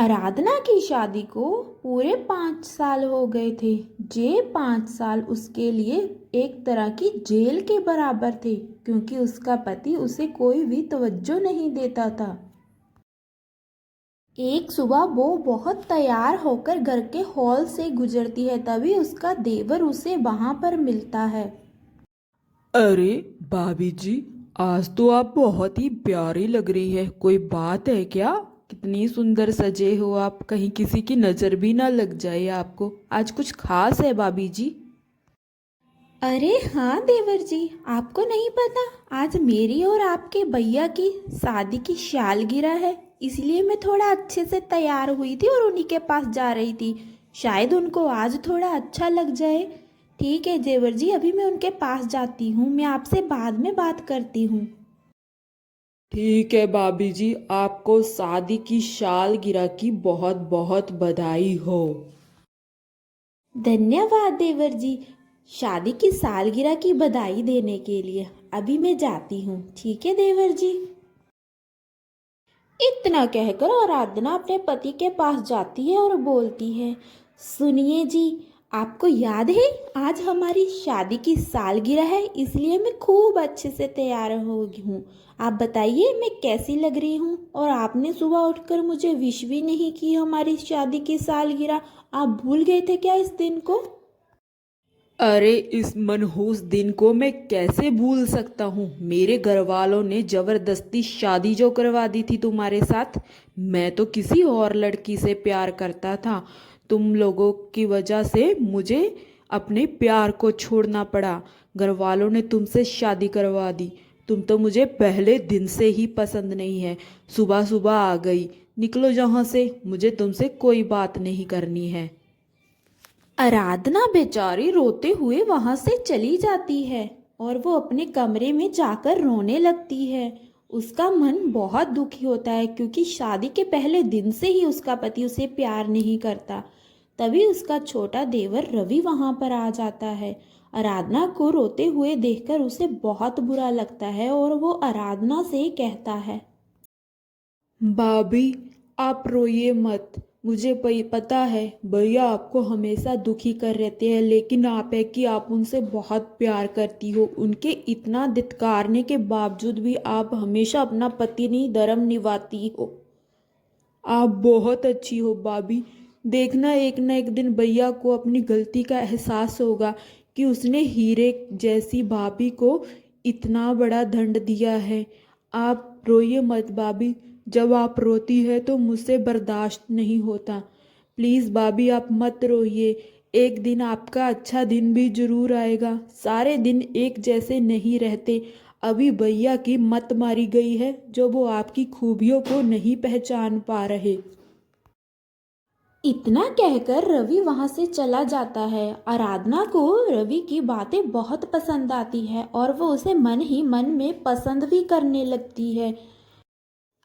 आराधना की शादी को पूरे 5 साल हो गए थे। ये 5 साल उसके लिए एक तरह की जेल के बराबर थे, क्योंकि उसका पति उसे कोई भी तवज्जो नहीं देता था। एक सुबह वो बहुत तैयार होकर घर के हॉल से गुजरती है, तभी उसका देवर उसे वहां पर मिलता है। अरे भाभी जी, आज तो आप बहुत ही प्यारी लग रही है। कोई बात है क्या? कितनी सुंदर सजे हो आप, कहीं किसी की नज़र भी ना लग जाए आपको। आज कुछ खास है भाभी जी? अरे हाँ देवर जी, आपको नहीं पता, आज मेरी और आपके भैया की शादी की सालगिरह है। इसलिए मैं थोड़ा अच्छे से तैयार हुई थी और उन्हीं के पास जा रही थी। शायद उनको आज थोड़ा अच्छा लग जाए। ठीक है देवर जी, अभी मैं उनके पास जाती हूँ। मैं आपसे बाद में बात करती हूँ। ठीक है भाभी जी, आपको शादी की सालगिरह की बहुत बहुत बधाई हो। धन्यवाद देवर जी, शादी की सालगिरह की बधाई देने के लिए। अभी मैं जाती हूँ। ठीक है देवर जी। इतना कहकर आराधना अपने पति के पास जाती है और बोलती है, सुनिए जी, आपको याद है आज हमारी शादी की सालगिरह है, इसलिए मैं खूब अच्छे से तैयार हो गई हूँ। आप बताइए मैं कैसी लग रही हूँ? और आपने सुबह उठकर मुझे विश भी नहीं की हमारी शादी की सालगिरह। आप भूल गए थे क्या इस दिन को? अरे इस मनहूस दिन को मैं कैसे भूल सकता हूँ। मेरे घर वालों ने जबरदस्ती शादी जो करवा दी थी तुम्हारे साथ। मैं तो किसी और लड़की से प्यार करता था। तुम लोगों की वजह से मुझे अपने प्यार को छोड़ना पड़ा। घर वालों ने तुमसे शादी करवा दी। तुम तो मुझे पहले दिन से ही पसंद नहीं है। सुबह सुबह आ गई। निकलो यहाँ से, मुझे तुमसे कोई बात नहीं करनी है। आराधना बेचारी रोते हुए वहां से चली जाती है और वो अपने कमरे में जाकर रोने लगती है। उसका मन बहुत दुखी होता है, क्योंकि शादी के पहले दिन से ही उसका पति उसे प्यार नहीं करता। तभी उसका छोटा देवर रवि वहां पर आ जाता है। आराधना को रोते हुए देखकर उसे बहुत बुरा लगता है और वो आराधना से कहता है, भाभी, आप रोइए मत। मुझे पता है भैया आपको हमेशा दुखी कर रहते हैं, लेकिन आप है कि आप उनसे बहुत प्यार करती हो। उनके इतना धिक्कारने के बावजूद भी आप हमेशा अपना पति नहीं धर्म निभाती हो। आप बहुत अच्छी हो भाभी। देखना एक ना एक दिन भैया को अपनी गलती का एहसास होगा कि उसने हीरे जैसी भाभी को इतना बड़ा दंड दिया है। आप रोइए मत भाभी। जब आप रोती है तो मुझसे बर्दाश्त नहीं होता। प्लीज़ भाभी आप मत रोइए। एक दिन आपका अच्छा दिन भी जरूर आएगा। सारे दिन एक जैसे नहीं रहते। अभी भैया की मत मारी गई है, जो वो आपकी खूबियों को नहीं पहचान पा रहे। इतना कहकर रवि वहां से चला जाता है। आराधना को रवि की बातें बहुत पसंद आती है और वो उसे मन ही मन में पसंद भी करने लगती है।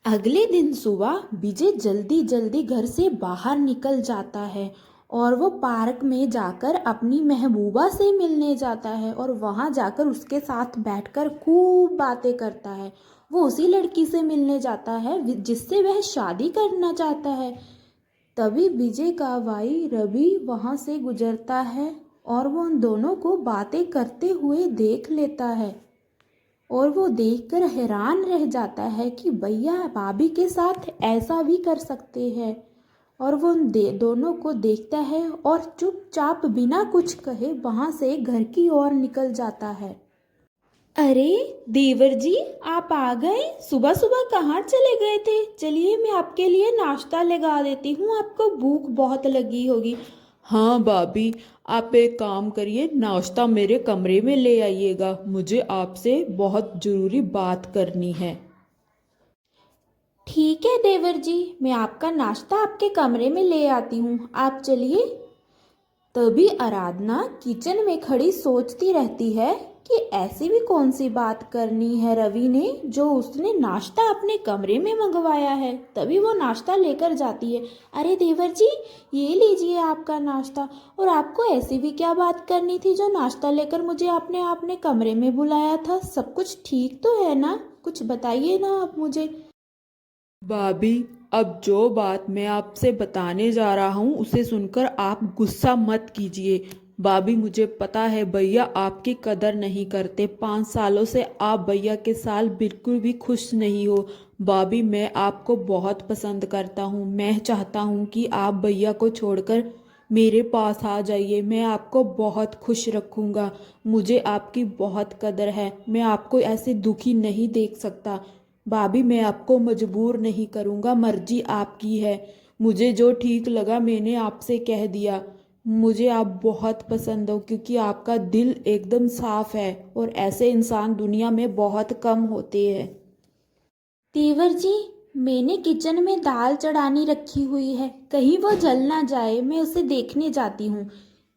अगले दिन सुबह विजय जल्दी जल्दी घर से बाहर निकल जाता है और वो पार्क में जाकर अपनी महबूबा से मिलने जाता है और वहां जाकर उसके साथ बैठकर खूब बातें करता है। वो उसी लड़की से मिलने जाता है जिससे वह शादी करना चाहता है। तभी विजय का भाई रवि वहां से गुजरता है और वो उन दोनों को बातें करते हुए देख लेता है और वो देखकर हैरान रह जाता है कि भैया भाभी के साथ ऐसा भी कर सकते हैं। और वो उन दोनों को देखता है और चुपचाप बिना कुछ कहे वहां से घर की ओर निकल जाता है। अरे देवर जी, आप आ गए? सुबह सुबह कहाँ चले गए थे? चलिए मैं आपके लिए नाश्ता लगा देती हूँ, आपको भूख बहुत लगी होगी। हाँ भाभी, आप एक काम करिए, नाश्ता मेरे कमरे में ले आइएगा। मुझे आपसे बहुत ज़रूरी बात करनी है। ठीक है देवर जी, मैं आपका नाश्ता आपके कमरे में ले आती हूँ, आप चलिए। तभी आराधना किचन में खड़ी सोचती रहती है कि ऐसी भी कौन सी बात करनी है रवि ने, जो उसने नाश्ता अपने कमरे में मंगवाया है। तभी वो नाश्ता लेकर जाती है। अरे देवर जी, ये लीजिए आपका नाश्ता। और आपको ऐसी भी क्या बात करनी थी जो नाश्ता लेकर मुझे आपने आपने कमरे में बुलाया था? सब कुछ ठीक तो है ना? कुछ बताइए ना आप मुझे। भाभी, अब जो बात मैं आपसे बताने जा रहा हूँ उसे सुनकर आप गुस्सा मत कीजिए। भाभी, मुझे पता है भैया आपकी कदर नहीं करते। 5 सालों से आप भैया के साथ बिल्कुल भी खुश नहीं हो। भाभी, मैं आपको बहुत पसंद करता हूँ। मैं चाहता हूँ कि आप भैया को छोड़कर मेरे पास आ जाइए। मैं आपको बहुत खुश रखूँगा। मुझे आपकी बहुत कदर है। मैं आपको ऐसे दुखी नहीं देख सकता। भाभी, मैं आपको मजबूर नहीं करूँगा, मर्जी आपकी है। मुझे जो ठीक लगा मैंने आपसे कह दिया। मुझे आप बहुत पसंद हो क्योंकि आपका दिल एकदम साफ है और ऐसे इंसान दुनिया में बहुत कम होते हैं। देवर जी, मैंने किचन में दाल चढ़ानी रखी हुई है, कहीं वो जल ना जाए, मैं उसे देखने जाती हूँ।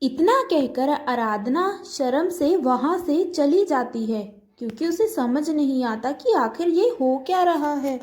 इतना कहकर आराधना शर्म से वहां से चली जाती है, क्योंकि उसे समझ नहीं आता कि आखिर ये हो क्या रहा है।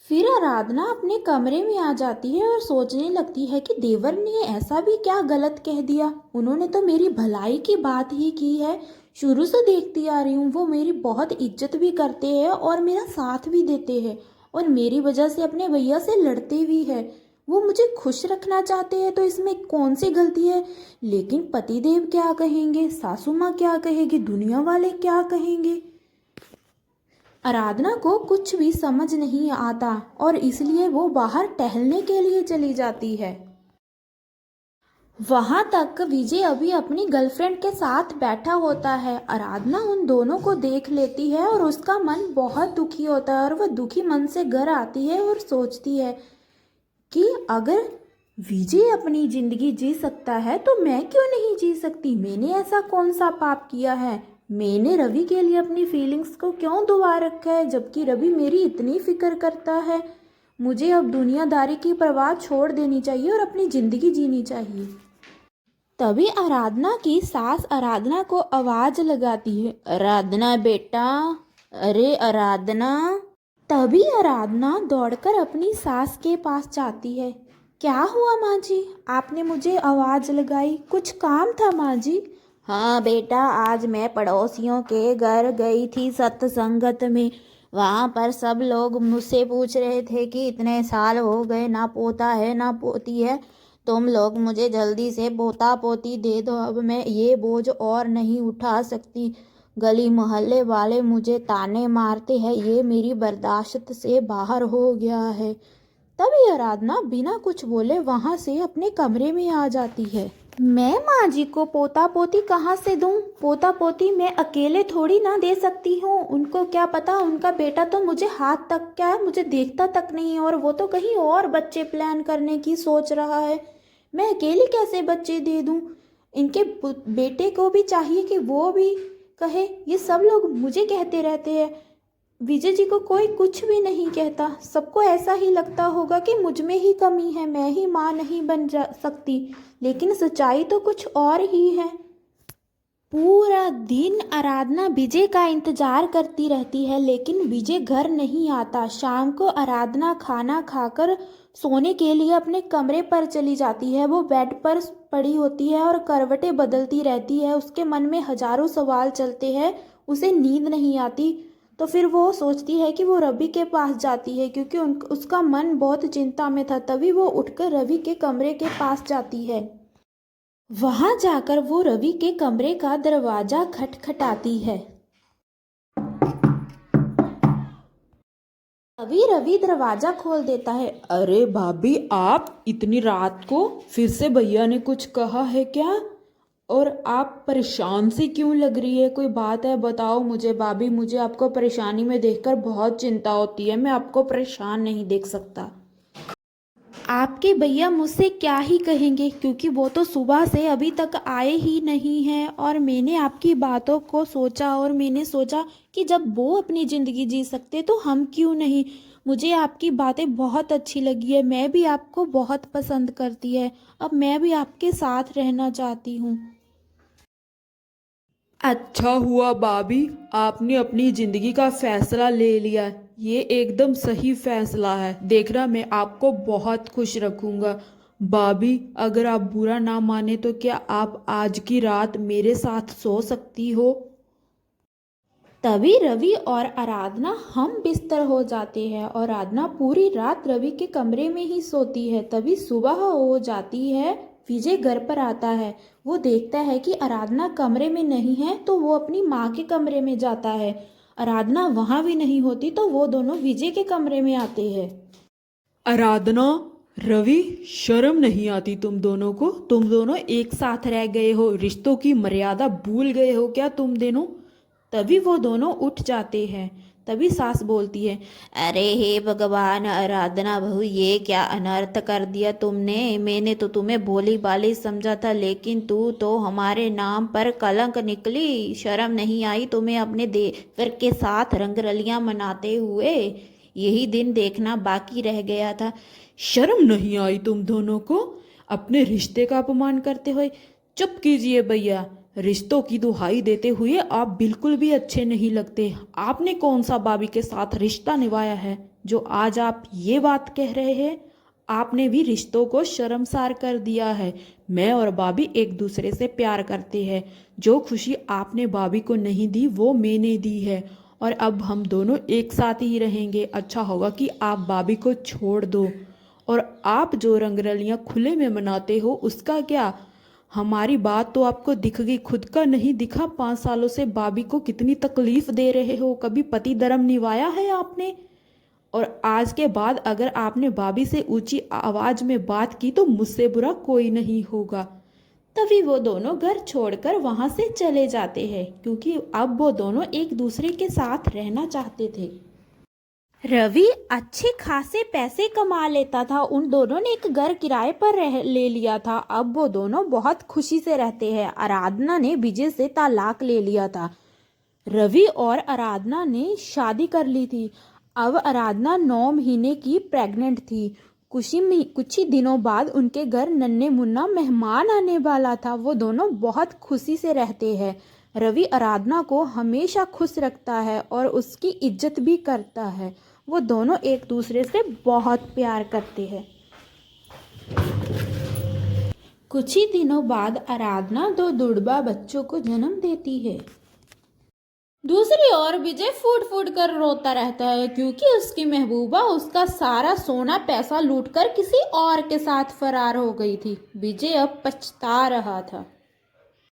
फिर आराधना अपने कमरे में आ जाती है और सोचने लगती है कि देवर ने ऐसा भी क्या गलत कह दिया। उन्होंने तो मेरी भलाई की बात ही की है। शुरू से देखती आ रही हूँ वो मेरी बहुत इज्जत भी करते हैं और मेरा साथ भी देते हैं, और मेरी वजह से अपने भैया से लड़ते भी हैं। वो मुझे खुश रखना चाहते हैं तो इसमें कौन सी गलती है। लेकिन पतिदेव क्या कहेंगे, सासू माँ क्या कहेगी, दुनिया वाले क्या कहेंगे। आराधना को कुछ भी समझ नहीं आता और इसलिए वो बाहर टहलने के लिए चली जाती है। वहां तक विजय अभी अपनी गर्लफ्रेंड के साथ बैठा होता है। आराधना उन दोनों को देख लेती है और उसका मन बहुत दुखी होता है, और वह दुखी मन से घर आती है और सोचती है कि अगर विजय अपनी जिंदगी जी सकता है तो मैं क्यों नहीं जी सकती। मैंने ऐसा कौन सा पाप किया है। मैंने रवि के लिए अपनी फीलिंग्स को क्यों दुबा रखा है, जबकि रवि मेरी इतनी फिक्र करता है। मुझे अब दुनियादारी की परवाह छोड़ देनी चाहिए और अपनी जिंदगी जीनी चाहिए। तभी आराधना की सास आराधना को आवाज लगाती है, आराधना बेटा, अरे आराधना। तभी आराधना दौड़कर अपनी सास के पास जाती है। क्या हुआ माँ जी, आपने मुझे आवाज लगाई, कुछ काम था माँ जी। हाँ बेटा, आज मैं पड़ोसियों के घर गई थी सत्संगत में। वहाँ पर सब लोग मुझसे पूछ रहे थे कि इतने साल हो गए, ना पोता है ना पोती है, तुम लोग मुझे जल्दी से पोता पोती दे दो, अब मैं ये बोझ और नहीं उठा सकती। गली मोहल्ले वाले मुझे ताने मारते हैं, ये मेरी बर्दाश्त से बाहर हो गया है। तभी आराधना बिना कुछ बोले वहां से अपने कमरे में आ जाती है। मैं माँ जी को पोता पोती कहाँ से दूँ। पोता पोती मैं अकेले थोड़ी ना दे सकती हूँ। उनको क्या पता, उनका बेटा तो मुझे हाथ तक क्या है, मुझे देखता तक नहीं, और वो तो कहीं और बच्चे प्लान करने की सोच रहा है। मैं अकेले कैसे बच्चे दे दूँ। इनके बेटे को भी चाहिए कि वो भी कहे। ये सब लोग मुझे कहते रहते हैं, विजय जी को कोई कुछ भी नहीं कहता। सबको ऐसा ही लगता होगा कि मुझ में ही कमी है, मैं ही माँ नहीं बन जा सकती, लेकिन सच्चाई तो कुछ और ही है। पूरा दिन आराधना विजय का इंतजार करती रहती है, लेकिन विजय घर नहीं आता। शाम को आराधना खाना खाकर सोने के लिए अपने कमरे पर चली जाती है। वो बेड पर पड़ी होती है और करवटें बदलती रहती है। उसके मन में हजारों सवाल चलते हैं, उसे नींद नहीं आती। तो फिर वो सोचती है कि वो रवि के पास जाती है, क्योंकि उसका मन बहुत चिंता में था। तभी वो उठकर रवि के कमरे के पास जाती है। वहां जाकर वो रवि के कमरे का दरवाजा खटखटाती है। तभी रवि दरवाजा खोल देता है। अरे भाभी, आप इतनी रात को फिर से भैया ने कुछ कहा है क्या? और आप परेशान सी क्यों लग रही है? कोई बात है बताओ मुझे भाभी। मुझे आपको परेशानी में देखकर बहुत चिंता होती है। मैं आपको परेशान नहीं देख सकता। आपके भैया मुझसे क्या ही कहेंगे, क्योंकि वो तो सुबह से अभी तक आए ही नहीं हैं। और मैंने आपकी बातों को सोचा और मैंने सोचा कि जब वो अपनी ज़िंदगी जी सकते तो हम क्यों नहीं। मुझे आपकी बातें बहुत अच्छी लगी है, मैं भी आपको बहुत पसंद करती है। अब मैं भी आपके साथ रहना चाहती हूँ। अच्छा हुआ भाभी, आपने अपनी जिंदगी का फैसला ले लिया। ये एकदम सही फैसला है। देखना, मैं आपको बहुत खुश रखूंगा। भाभी, अगर आप बुरा ना माने तो क्या आप आज की रात मेरे साथ सो सकती हो? तभी रवि और आराधना हम बिस्तर हो जाते हैं और आराधना पूरी रात रवि के कमरे में ही सोती है। तभी सुबह हो जाती है, विजय घर पर आता है। वो देखता है कि आराधना कमरे में नहीं है तो वो अपनी माँ के कमरे में जाता है। आराधना वहाँ भी नहीं होती तो वो दोनों विजय के कमरे में आते हैं। आराधना, रवि, शर्म नहीं आती तुम दोनों को? तुम दोनों एक साथ रह गए हो, रिश्तों की मर्यादा भूल गए हो क्या तुम दोनों? तभी वो दोनों उठ जाते हैं। तभी सास बोलती है, अरे हे भगवान आराधना बहू, ये क्या अनर्थ कर दिया तुमने। मैंने तो तुम्हें भोली भाली समझा था, लेकिन तू तो हमारे नाम पर कलंक निकली। शर्म नहीं आई तुम्हें अपने देवर के साथ रंगरलियां मनाते हुए? यही दिन देखना बाकी रह गया था। शर्म नहीं आई तुम दोनों को अपने रिश्ते का अपमान करते हुए? चुप कीजिए भैया, रिश्तों की दुहाई देते हुए आप बिल्कुल भी अच्छे नहीं लगते। आपने कौन सा भाभी के साथ रिश्ता निभाया है जो आज आप ये बात कह रहे हैं? आपने भी रिश्तों को शर्मसार कर दिया है। मैं और भाभी एक दूसरे से प्यार करते हैं। जो खुशी आपने भाभी को नहीं दी वो मैंने दी है, और अब हम दोनों एक साथ ही रहेंगे। अच्छा होगा कि आप भाभी को छोड़ दो। और आप जो रंगरलियां खुले में मनाते हो उसका क्या? हमारी बात तो आपको दिख गई, खुद का नहीं दिखा? 5 सालों से भाभी को कितनी तकलीफ दे रहे हो। कभी पति धर्म निभाया है आपने? और आज के बाद अगर आपने भाभी से ऊंची आवाज में बात की तो मुझसे बुरा कोई नहीं होगा। तभी वो दोनों घर छोड़कर वहां से चले जाते हैं, क्योंकि अब वो दोनों एक दूसरे के साथ रहना चाहते थे। रवि अच्छे खासे पैसे कमा लेता था। उन दोनों ने एक घर किराए पर ले लिया था। अब वो दोनों बहुत खुशी से रहते हैं। आराधना ने विजय से तलाक ले लिया था। रवि और आराधना ने शादी कर ली थी। अब आराधना 9 महीने की प्रेग्नेंट थी। कुछ ही दिनों बाद उनके घर नन्हे मुन्ना मेहमान आने वाला था। वो दोनों बहुत खुशी से रहते हैं। रवि आराधना को हमेशा खुश रखता है और उसकी इज्जत भी करता है। वो दोनों एक दूसरे से बहुत प्यार करते हैं। कुछ ही दिनों बाद आराधना 2 दुर्बा बच्चों को जन्म देती है। दूसरी ओर विजय फूट फूट कर रोता रहता है, क्योंकि उसकी महबूबा उसका सारा सोना पैसा लूटकर किसी और के साथ फरार हो गई थी। विजय अब पछता रहा था।